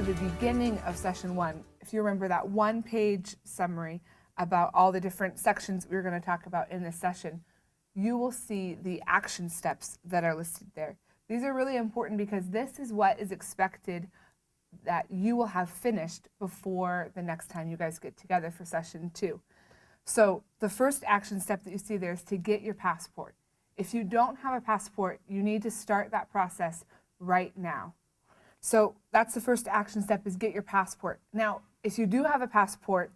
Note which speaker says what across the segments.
Speaker 1: the beginning of session 1, if you remember that one-page summary about all the different sections we were going to talk about in this session, you will see the action steps that are listed there. These are really important because this is what is expected that you will have finished before the next time you guys get together for session 2. So the first action step that you see there is to get your passport. If you don't have a passport, you need to start that process right now. So that's the first action step, is get your passport. Now, if you do have a passport,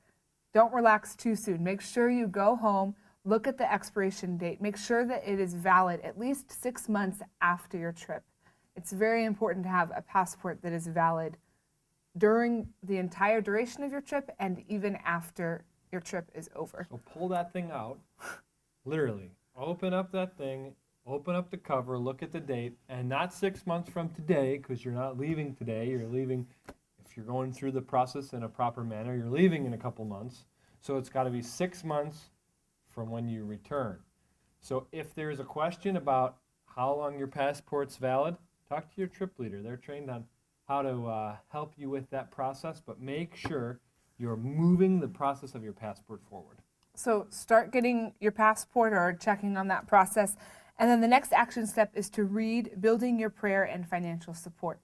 Speaker 1: don't relax too soon. Make sure you go home, look at the expiration date, make sure that it is valid at least 6 months after your trip. It's very important to have a passport that is valid during the entire duration of your trip and even after your trip is over.
Speaker 2: So pull that thing out, literally. Open up that thing, open up the cover, look at the date, and not 6 months from today, because you're not leaving today. You're leaving, if you're going through the process in a proper manner, you're leaving in a couple months. So it's got to be 6 months from when you return. So if there's a question about how long your passport's valid, talk to your trip leader. They're trained on how to help you with that process, but make sure you're moving the process of your passport forward.
Speaker 1: So start getting your passport or checking on that process. And then the next action step is to read Building Your Prayer and Financial Support.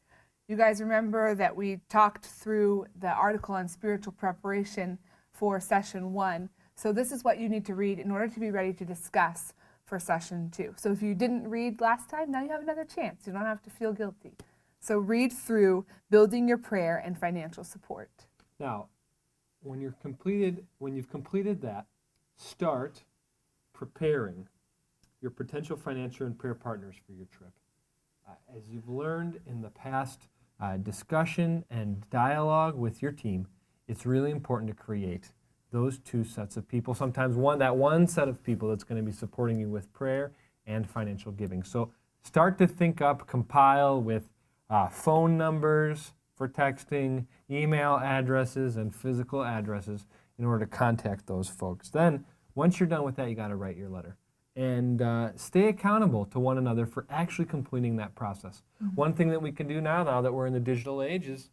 Speaker 1: You guys remember that we talked through the article on spiritual preparation for session 1. So this is what you need to read in order to be ready to discuss for session 2. So if you didn't read last time, now you have another chance. You don't have to feel guilty. So read through Building Your Prayer and Financial Support.
Speaker 2: Now, when you've completed that, start preparing your potential financial and prayer partners for your trip. As you've learned in the past discussion and dialogue with your team, it's really important to create those two sets of people, sometimes one set of people that's going to be supporting you with prayer and financial giving. So start to think up, compile with phone numbers for texting, email addresses, and physical addresses in order to contact those folks. Then, once you're done with that, you got to write your letter. And stay accountable to one another for actually completing that process. Mm-hmm. One thing that we can do now that we're in the digital age, is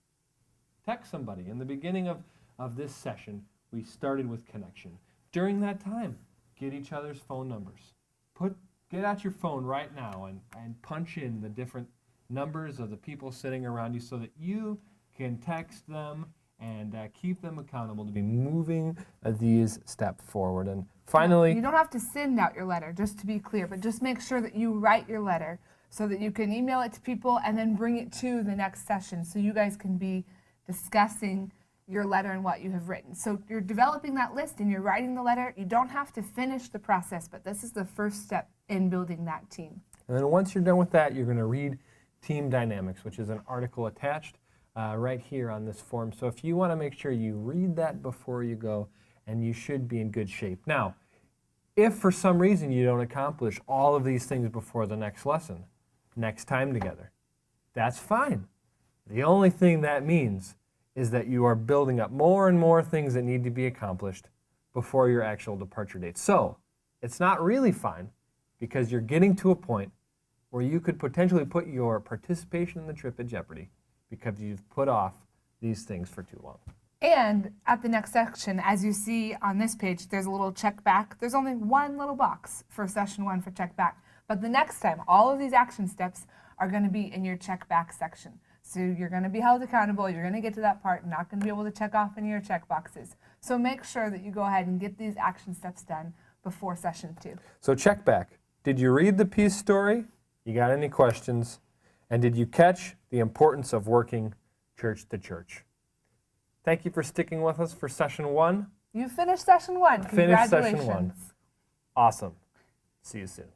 Speaker 2: text somebody. In the beginning of this session, we started with connection. During that time, get each other's phone numbers. Get out your phone right now and punch in the different numbers of the people sitting around you so that you can text them and keep them accountable to be moving these steps forward. And finally,
Speaker 1: you don't have to send out your letter, just to be clear, but just make sure that you write your letter so that you can email it to people and then bring it to the next session so you guys can be discussing your letter and what you have written. So you're developing that list and you're writing the letter. You don't have to finish the process, but this is the first step in building that team.
Speaker 2: And then once you're done with that, you're going to read Team Dynamics, which is an article attached right here on this form. So if you want to make sure you read that before you go, and you should be in good shape. Now, if for some reason you don't accomplish all of these things before the next lesson, next time together, that's fine. The only thing that means is that you are building up more and more things that need to be accomplished before your actual departure date. So it's not really fine, because you're getting to a point where you could potentially put your participation in the trip at jeopardy because you've put off these things for too long.
Speaker 1: And at the next section, as you see on this page, there's a little check back. There's only one little box for session 1 for check back. But the next time, all of these action steps are going to be in your check back section. So you're going to be held accountable. You're going to get to that part, not going to be able to check off any of your check boxes. So make sure that you go ahead and get these action steps done before session 2.
Speaker 2: So check back. Did you read the peace story? You got any questions? And did you catch the importance of working church to church? Thank you for sticking with us for session 1.
Speaker 1: You finished session 1.
Speaker 2: Finished
Speaker 1: Congratulations.
Speaker 2: session 1. Awesome. See you soon.